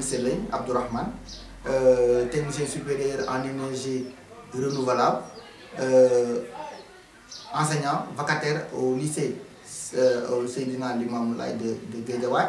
Seley Abdourahmane, technicien supérieur en énergie renouvelable, enseignant vacataire au lycée Seydina Limamou Laye de Guédiawaye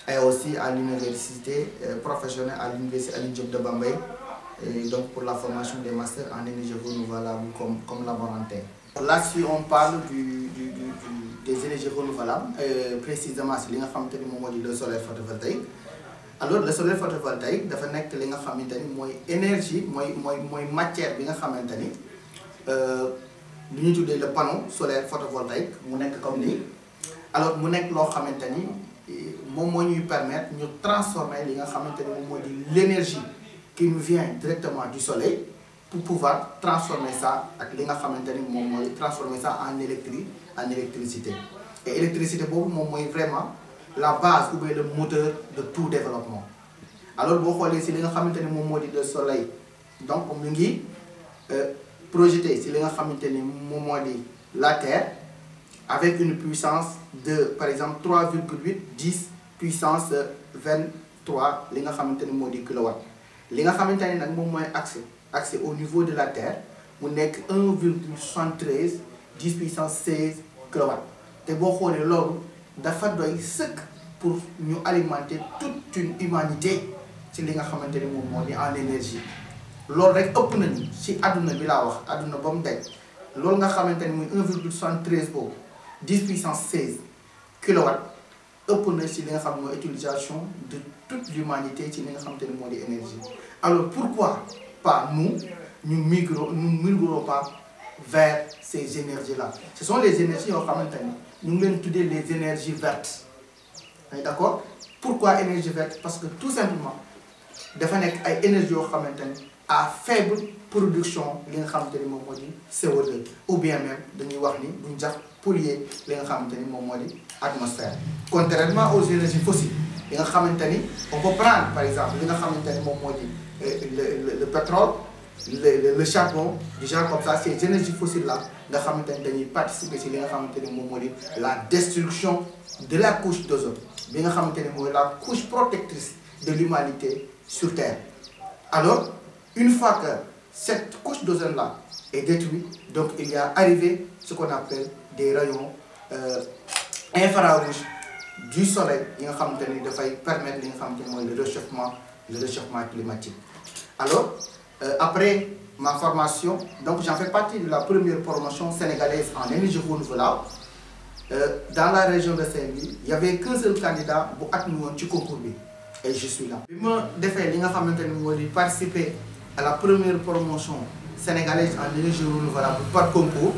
et aussi à l'université professionnelle à l'université Alioune Diop de Bambey, et donc pour la formation des masters en énergie renouvelable comme laborantin. Là, si on parle des énergies renouvelables, précisément c'est li nga xamante ni moom moo di le solaire photovoltaïque. Alors le solaire photovoltaïque dafa nekk li nga xamante ni mooy énergie mooy matière bi nga xamante ni li ñuy tuddee le panneau solaire photovoltaïque mu nekk comme nii. Alors mu nekk loo xamante ni moom moo ñuy permettre ñu transformer li nga xamante ni moom moo di l'énergie qui nous vient directement du soleil pour pouvoir transformer ça ak li nga xamante ni moom mooy transformer ça en électricité. Et électricité boobu moom mooy vraiment la base ou bien le moteur de tout développement. Alors boo xoolee si li nga xamante ni moom moo di le soleil donc mu ngi projeté si li nga xamante ni moom moo di la terre avec une puissance de par exemple 3,8 10 puissance 23 li nga xamante ni moo di kilowatt. Li nga xamante ni nag moom mooy accès au niveau de la terre mu nekk 1,73 10 puissance 16 kilowatt. te boo xoolee loolu dafa doy sëkk pour ñu alimenter toute une humanité ci li nga xamante ni moom moo di en énergie. loolu rek ëpp nañu ci àdduna bi laa wax àdduna ba mu daj loolu nga xamante ni muy 1,73 boobu 10 puissance 16 kilowatt ëpp na ci li nga xam mooy utilisation de toute l'humanité ci li nga xamante ni moo di énergie. Alors pourquoi pas nous migrons pas vers ces énergies-là? Ce sont les énergies yoo xamante ni ñu ngi leen tuddee les énergies vertes. D'accord? Pourquoi énergie verte? Parce que tout simplement dafa nekk ay énergie yoo xamante ni à faible production li nga xamante ni moom moo di CO2 ou bien même dañuy wax ni duñ jax polluer li nga xamante ni moom moo di atmosphère. Contrairement aux énergies fossiles li nga xamante ni on peut prendre par exemple li nga xamante ni moom moo di le pétrole le charbon du genre comme ça, ces énergies fossiles là nga xamante ni dañuy participer ci li nga xamante ni moom moo di la destruction de la couche d'ozone bi nga xamante ni mooy la couche protectrice de l'humanité sur Terre. Alors une fois que cette couche d'ozone là est détruite, donc il y a arrivé ce qu'on appelle des rayons infrarouges du soleil yi nga xamante ni dafay permettre li nga xamante ni mooy le réchauffement climatique. Alors après ma formation, donc j'en fais partie de la première promotion sénégalaise en énergie renouvelable. Dans la région de Saint-Louis, il n'y avait qu'un seul candidat pour admis ci concours bi et je suis là. Bi ma defee li nga xamante ni moo di participer à la première promotion sénégalaise en énergie renouvelable par concours.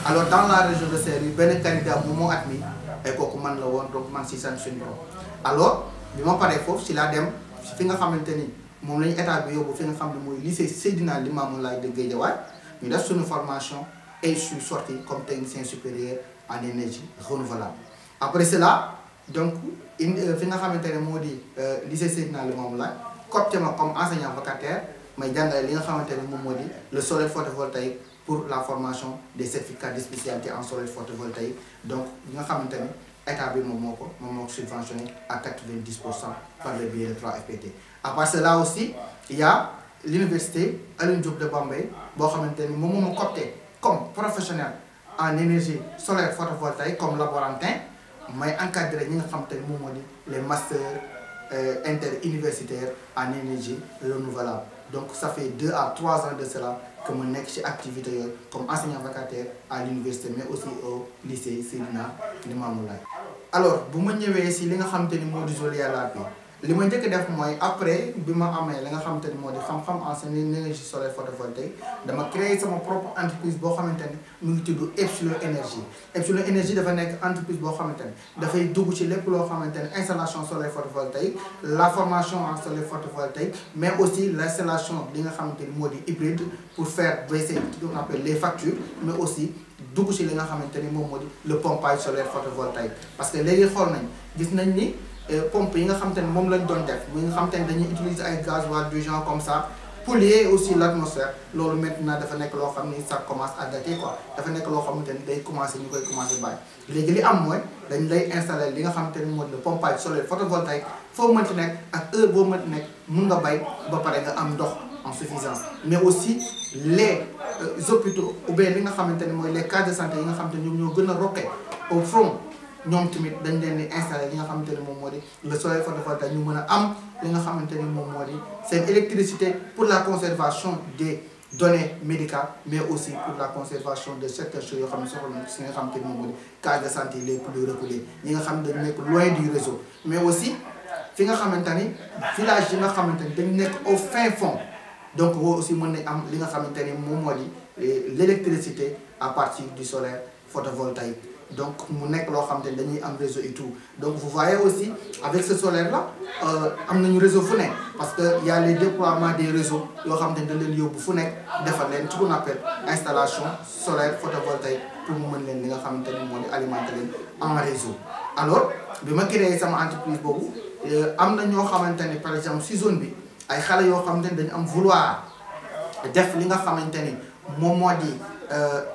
Alors dans la région de Saint-Louis benn candidat bu moo admis et kooku man la woon donc man si sant suñu borom. Alors bi ma paree foofu si laa dem si fi nga xamante ni moom lañu état bi yóbbu fi nga xam ne mooy lycée Seydina Limamou Laye de Guédiawaye ñu def suñu formation et je suis sorti comme technicien supérieur en énergie renouvelable. Après cela donc fi nga xamante ne moo di lycée Seydina Limamou Laye coopté ma comme enseignant vacataire may jàngale li nga xamante ne moom moo di le solaire photovoltaïque pour la formation des certificats de spécialité en solaire photovoltaïque. Donc li nga xamante ne état bi moom moo ko subventionné à 90% par le biais de 3FPT. À part cela aussi, il y a l'université Alioune Diop de Bambey boo xamante ni moom moo ma coopté comme professionnel en énergie solaire photovoltaïque comme laborantin may encadré ñi nga xamante ni moom moo di les masters interuniversitaires en énergie renouvelable. Donc ça fait 2 à 3 ans de cela que ma nekk ci activité yooyu comme enseignant vacataire à l'université mais aussi au lycée Seydina Limamou Laye. Alors bu ma ñëwee si li nga xamante ni moo di Joliala bi li ma njëkk def mooy après bi ma amee li nga xamante ni moo di xam-xam en énergie solaire photovoltaïque dama créer sama propre entreprise boo xamante ni mu ngi tudd Epsilon Énergie. Epsilon Énergie dafa nekk entreprise boo xamante ni dafay dugg ci lépp loo xamante ni installation solaire photovoltaïque, la formation en solaire photovoltaïque, mais aussi l'installation li nga xamante ni moo di hybride pour faire baisser ce qu'on appelle les factures, mais aussi dugg ci li nga xamante ni moom moo di le pompage solaire photovoltaïque. Parce que léegi xool nañ gis nañ ni pompe yi nga xamante ni moom lañ doon def muy nga xamante ni dañuy utiliser ay gasoil du genre comme ça polluer aussi l'atmosphère loolu maintenant dafa nekk loo xam ni ça commence à dater quoi dafa nekk loo xamante ni day commencer ñu koy commencer bàyyi léegi li am mooy dañ lay installer li nga xamante ni mooy le pompage solaire photovoltaïque foo mënti nekk ak heure boo mënti nekk mun nga bay ba pare nga am ndox en suffisance mais aussi les hôpitaux ou bien li nga xamante ni mooy les cases de santé yi nga xamante ni ñoom ñoo gën a rokke au front ñoom tamit dañ leen di installer li nga xamante ni moom moo di le soleil photovoltaïque ñu mën a am li nga xamante ni moom moo di seen électricité pour la conservation des données médicales mais aussi pour la conservation de certaines choses yoo xam ne soxla na si nga xamante ni moom moo di cases de santé les plus reculés ñi nga xam ne dañu nekk loin du réseau mais aussi fi nga xamante ni village yi nga xamante ni dañu nekk au fin fond donc woo aussi mën nañ am li nga xamante ni moom moo di l'électricité à partir du solaire photovoltaïque donc mu nekk loo xamante ni dañuy am réseau et tout donc vous voyez aussi avec ce solaire là am nañu réseau fu nekk parce que y a les déploiements des réseaux yoo xamante ni dañ leen yóbbu fu nekk defal leen ce qu'on appelle installation solaire photovoltaïque pour mu mën leen li nga xamante ni moo di alimenter leen en réseau. alors bi ma créé sama entreprise boobu am na ñoo xamante ni par exemple si zone bi ay xale yoo xamante ni dañu am vouloir def li nga xamante ni moom moo di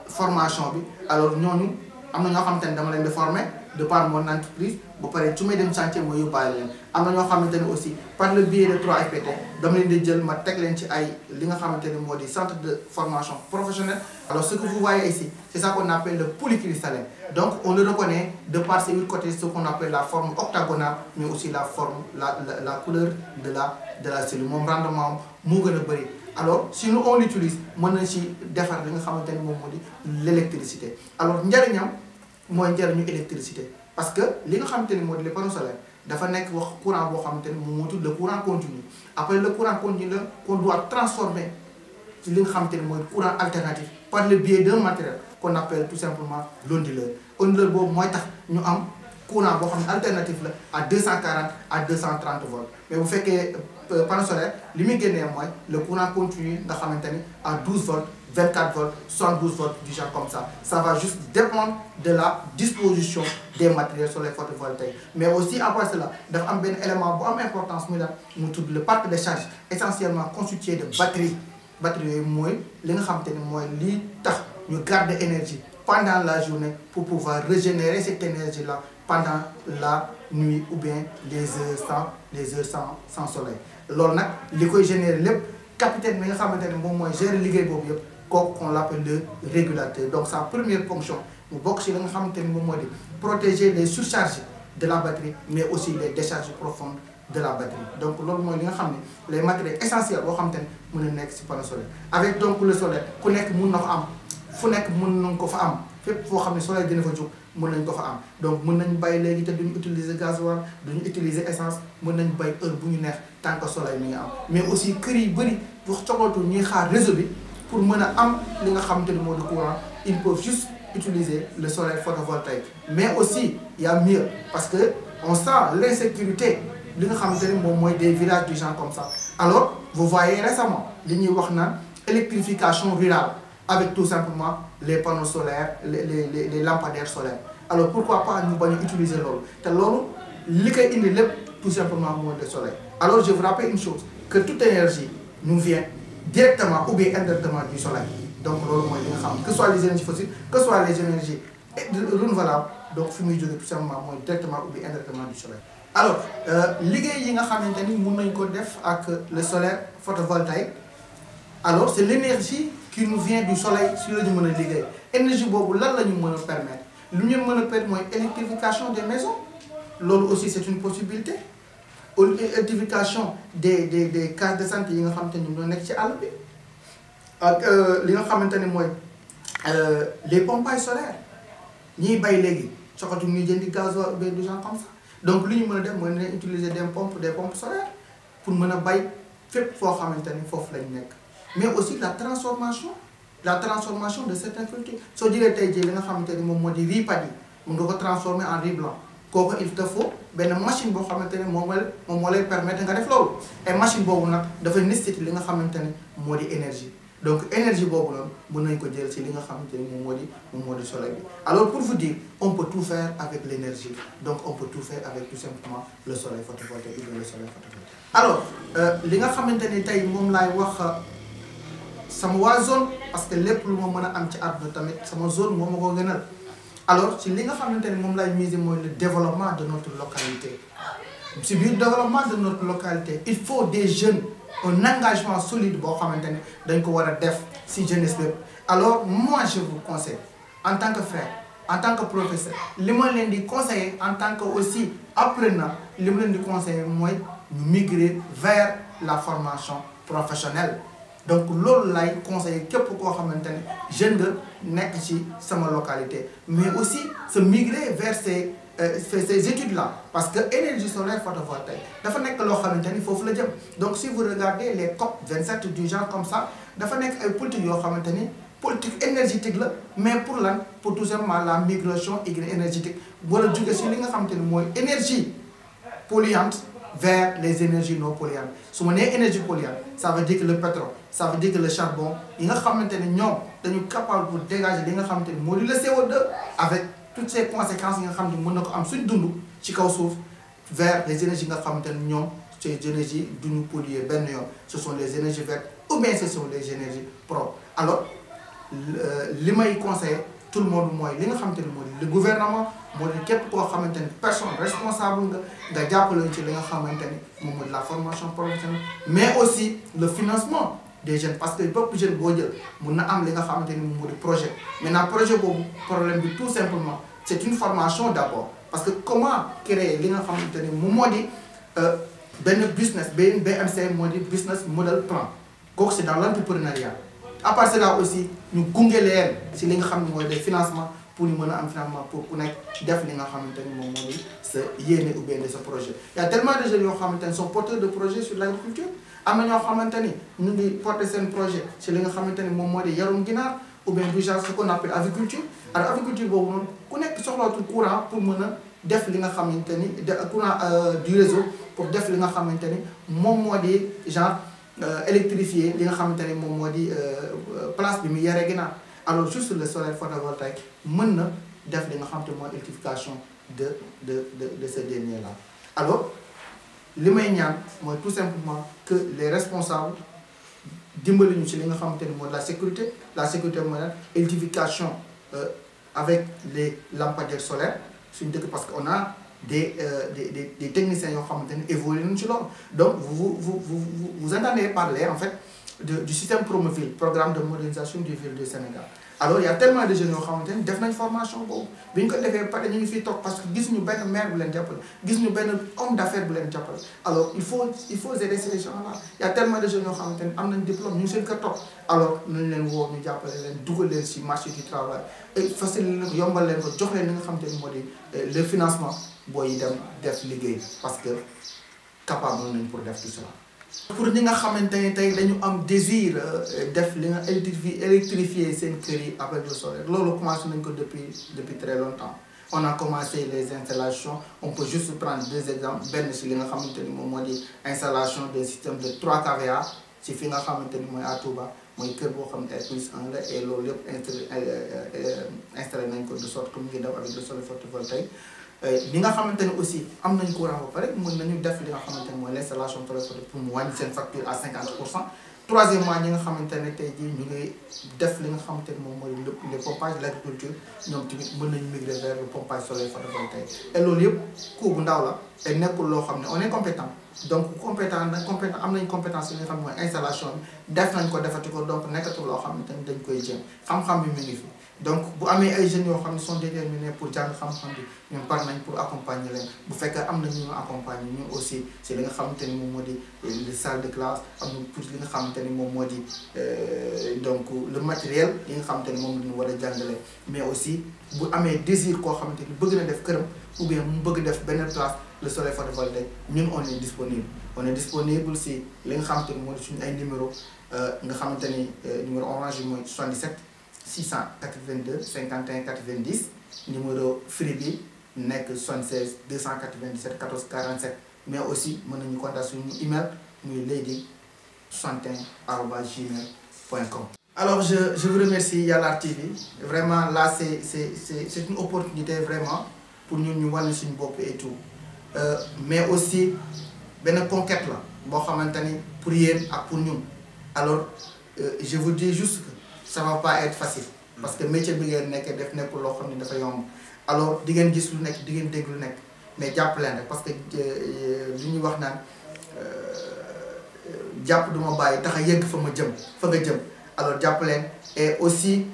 formation bi alors ñooñu am na ñoo xamante ni dama leen di former de par mon entreprise ba pare su may dem chantier mooy yóbbaale leen am na ñoo xamante ni aussi par le biais de 3FPT dama leen di jël ma teg leen ci ay li nga xamante ni moo di centre de formation professionnelle. alors ce que vous voyez ici c'est ça qu'on appelle le polycristalline donc on le reconnaît de par ses 8 côtés ce qu'on appelle la forme octagonale mais aussi la forme la couleur de la cellule moom rendement moo gën a bëri. alors si nous on l'utilise mën na ci defar li nga xamante ni moom moo di l'électricité alors njëriñam mooy njëriñu électricité parce que li nga xamante ni moo di les panneaux solaires dafa nekk wax courant boo xamante ni moom moo tudd le courant continu après le courant continu la qu'on doit transformer ci li nga xamante ni mooy courant alternatif par le biais d'un matériel qu'on appelle tout simplement l'onduleur. onduleur boobu mooy tax ñu am courant boo xam ne alternatif la à 240 à 230 volts mais bu fekkee panneau solaire li muy génnee mooy le courant continu nga xamante ni à 12 volts 24 volts 72 volts du genre comme ça va juste dépendre de la disposition des matériels solaires photovoltaïques mais aussi à part cela dafa am benn élément bu am importance muy daal mu tudd le parc de charge essentiellement constitué de batterie yooyu mooy li nga xamante ni mooy lii tax ñu garder énergie pendant la journée pour pouvoir régénérer cette énergie là pendant la nuit ou bien les heures sans soleil loolu nag li koy générer lépp capitaine bi nga xamante ne moom mooy gérer liggéey boobu yëpp kooku on l'appelle le régulateur donc sa première fonction mu bokk ci li nga xamante ni moom moo di protéger les surcharges de la batterie mais aussi les décharges profondes de la batterie donc loolu mooy li nga xam ne les matériels essentiels boo xamante ne mën na nekk ci panneau solaire avec donc le solaire ku nekk mun na ko am fu nekk mën nañ ko fa am fépp foo xam ne soleil dina fa jóg mën nañ ko fa am donc mën nañ bay léegi te duñu utiliser gasoil duñu utiliser essence mën nañ bay heure bu ñu neex tant que soleil mi ngi am mais aussi kër yi bëri wax coxlatu ñuy xaar réseau bi pour mën a am li nga xamante ni moo di courant ils peuvent juste utiliser le soleil photovoltaïque mais aussi il y a mieux parce que on sent l'insécurité li nga xamante ni moom mooy des villages du genre comme ça alors vous voyez récemment li ñuy wax naan électrification rurale avec tout simplement les panneaux solaires les lampadaires solaires alors pourquoi pas ñu bañ a utiliser loolu te loolu li koy indi lépp tout simplement mooy le soleil. alors je vous rappelle une chose que toute énergie nous vient directement ou bien indirectement du soleil donc loolu mooy li nga xam que soit les énergies fossiles que soit les énergies renouvelables donc fi muy jógee tout simplement mooy directement ou bien indirectement du soleil. alors liggéey yi nga xamante ni mun nañ ko def ak le solaire photovoltaïque alors c'est l'énergie qui nous vient du soleil si la ñu mën a liggéey énergie boobu lan la ñu mën a permettre lu ñu mën a permettre mooy électrification des maisons loolu aussi c'est une possibilité électrification des cases de santé yi nga xamante ni ñoo nekk ci àll bi ak li nga xamante ni mooy les pompages solaires ñiy bay léegi soxatu ñuy jëndi gasoil ou bien du genre comme ça donc li ñu mën a def mooy ne utiliser des pompes solaires pour mën a bay fépp foo xamante ni foofu lañ nekk mais aussi la transformation de certaines cultures soo jëlee tey jii li nga xamante ni moom moo di riz paddy mun nga ko transformer en riz blanc kooku il te faut benn machine boo xamante ne moom moo lay permettre nga def loolu et machine boobu nag dafay nécessiter li nga xamante ne moo di énergie donc énergie boobu noonu mën nañ ko jël ci li nga xamante ni moom moo di soleil bi alors pour vous dire on peut tout faire avec l'énergie donc on peut tout faire avec tout simplement le soleil photovoltaïque ou le soleil photovoltaïque alors li nga xamante ni tey moom laay wax sama waa zone parce que lépp lu ma mën a am ci àdduna tamit sama zone moo ma ko gënal alors ci li nga xamante ni moom laay miser mooy le développement de notre localité ci biir développement de notre localité il faut des jeunes un engagement solide boo xamante ni dañ ko war a def ci jeunesse bépp alors moi je vous conseille en tant que frère en tant que professeur li ma leen di conseiller en tant que aussi apprenant li ma leen di conseiller mooy ñu migrer vers la formation professionnelle donc loolu lay conseiller képp koo xamante ne jeune nga nekk ci sama localité mais aussi se migrer vers ces études là parce que énergie solaire photovoltaïque dafa nekk loo xamante ni foofu la jëm donc si vous regardez les COP 27 du genre comme ça dafa nekk ay politique yoo xamante ni politique énergétique la mais pour lan pour tout simplement la migration énergétique wala jóge si li nga xamante ni mooy énergie polluante vers les énergies non polluantes su ma nee énergie polluante ça veut dire que le pétrole ça veut dire que le charbon yi nga xamante ne ñoom dañu capable pour dégager li nga xamante ni moo di le CO2 avec toutes ces conséquences yi nga xam ne mën na ko am suñ dund ci kaw suuf vers les énergies nga xamante ne ñoom ces énergies duñu polluer benn yoon ce sont les énergies vertes ou bien ce sont les énergies propres alors li may conseiller tout le monde mooy li nga xamante ni moo di le gouvernement moo di képp koo xamante ni personne responsable nga jàppale ci li nga xamante ni moom mooy la formation professionnelle mais aussi le financement des jeunes parce que bépp jeune boo jël mun na am li nga xamante ni moom moo di projet maintenant projet boobu problème bi tout simplement c'est une formation d'abord parce que comment créer li nga xamante ni moom moo di benn business BMC moo di business model plan kooku c'est dans l'entrepreneuriat à part cela aussi ñu gunge leen si li nga xam ne mooy des financements pour ñu mën a am financement pour ku nekk def li nga xamante ni moom moo di sa yéene ou bien de sa projet y a tellement de jeunes yoo xamante ni sont porteurs de projets sur l'agriculture am na ñoo xamante ni ñu ngi porter seen projet si li nga xamante ni moom moo di yarum ginaar ou bien du genre ce qu'on appelle aviculture alors aviculture boobu noonu ku nekk soxlaatul courant pour mën a def li nga xamante ni courant du réseau pour def li nga xamante ni moom moo di genre électrifier li nga xamante ni moom moo di place bi mu yaree ginaar alors juste le solaire photovoltaïque mën na def li nga xamante ni mooy électrification de ce dernier là alors li may ñaan mooy tout simplement que les responsables dimbali ñu ci li nga xamante ni mooy la sécurité mooy lan électrification avec les lampadaires solaires suñu dëkk parce que on a des techniciens yoo xamante ni évolué nañu ci loolu donc vous entendez parler en fait du système Promoville programme de modernisation des villes du Sénégal alors il y a tellement de jeunes yoo xamante ni def nañ formation boobu bi ñu ko defee pare ñu ngi fiy toog parce que gis ñu benn maire bu leen jàppale gis ñu benn homme d'affaires bu leen jàppale alors il faut aider ces gens là il y a tellement de jeunes yoo xamante ni am nañ diplôme ñu ngi seen kër toog alors nañ leen woo ñu jàppale leen dugal leen ci marché du travail et faciliter leen ko yombal leen ko jox leen li nga xamante ni moo di le financement booy dem def liggéey parce que capable nañ pour def tout cela. pour ñi nga xamante ni tey dañu am désir def li nga électrifier seen kër yi avec le solaire loolu commencé nañ ko depuis très longtemps on a commencé les installations on peut juste prendre deux exemples benn si li nga xamante ni moom moo di installation des systèmes de 3 kVA ci fi nga xamante ni mooy à Touba mooy kër boo xam ne R+1 la et loolu lépp installé nañ ko de sorte que mu ngi def avec le solaire photovoltaïque li nga xamante ne aussi am nañ courant ba pare mën nañu def li nga xamante ne mooy l'installation téléphonique pour mu wàññi seen facture à 50%. troisièmement ñi nga xamante ne tey jii ñu ngi def li nga xamante ne moom mooy le pompage de l'agriculture ñoom tamit mën nañu migrer vers le pompage solaire photovoltaïque et loolu yëpp coût bu ndaw la te nekkul loo xam ne on est compétent donc compétent am nañ compétence yi nga xam ne mooy installation bi def nañ ko defati ko donc nekkatul loo xam ne tamit dañ koy jéem xam-xam bi mu ngi fi. donc bu amee ay jeunes yoo xam ne sont déterminés pour jàng xam-xam bi ñoom par nañ pour accompagner leen bu fekkee am na ñu accompagner ñu aussi c'est li nga xamante ni moom moo di les salles de classe am na pour li nga xamante ni moom moo di donc le matériel yi nga xamante ni moom la ñu war a jàngale mais aussi bu amee désir koo xamante ni bëgg na def këram ou bien mu bëgg def benn place le solaire photovoltaïque ñun on est disponible si li nga xamante ni moo di suñu ay numéro nga xamante ni numéro orange bi mooy 77 682 51 90 numéro free bi nekk 76 297 14 47 mais aussi mën nañu contacter suñu email muy lady61@gmail.com. alors je vous remercie Yalaar TV vraiment là c'est une opportunité vraiment pour ñun ñu wane suñu bopp et tout mais aussi benn conquête la boo xamante ni pour yéen ak pour ñun alors je vous dis juste que ça va pas être facile parce que métier bi ngeen nekk def nekkul loo xam ne dafa yomb alors di ngeen gis lu nekk di ngeen dégg lu nekk mais jàpp leen rek parce que li ñuy wax naan jàpp duma bàyyi tax a yegg fa ma jëm fa nga jëm alors jàpp leen et aussi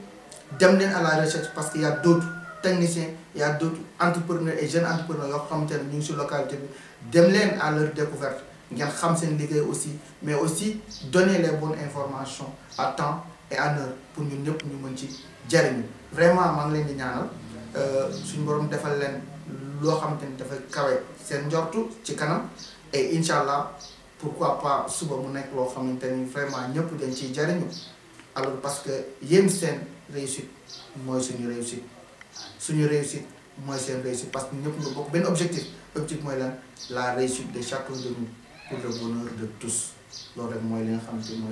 dem leen à la recherche parce que y a d'autres techniciens y a d'autres entrepreneurs et jeunes entrepreneurs yoo xamante ne ñu ngi sur localité bi dem leen à leur découverte ngeen xam seen liggéey aussi mais aussi donner les bonnes informations à temps et en heure pour ñun ñëpp ñu mën ci jariñu vraiment maa ngi leen di ñaanal suñu borom defal leen loo xamante ni dafa kawe seen njortu ci kanam et incha allah pourquoi pas suba mu nekk loo xamante ni vraiment ñëpp dañ ciy jariñu alors parce que yéen seen réussite mooy suñu réussite mooy seen réussite parce que ñëpp nga bokk benn objectif mooy lan la réussite de chacun de nous pour le bonheur de tous loolu rek mooy li nga xamante ni mooy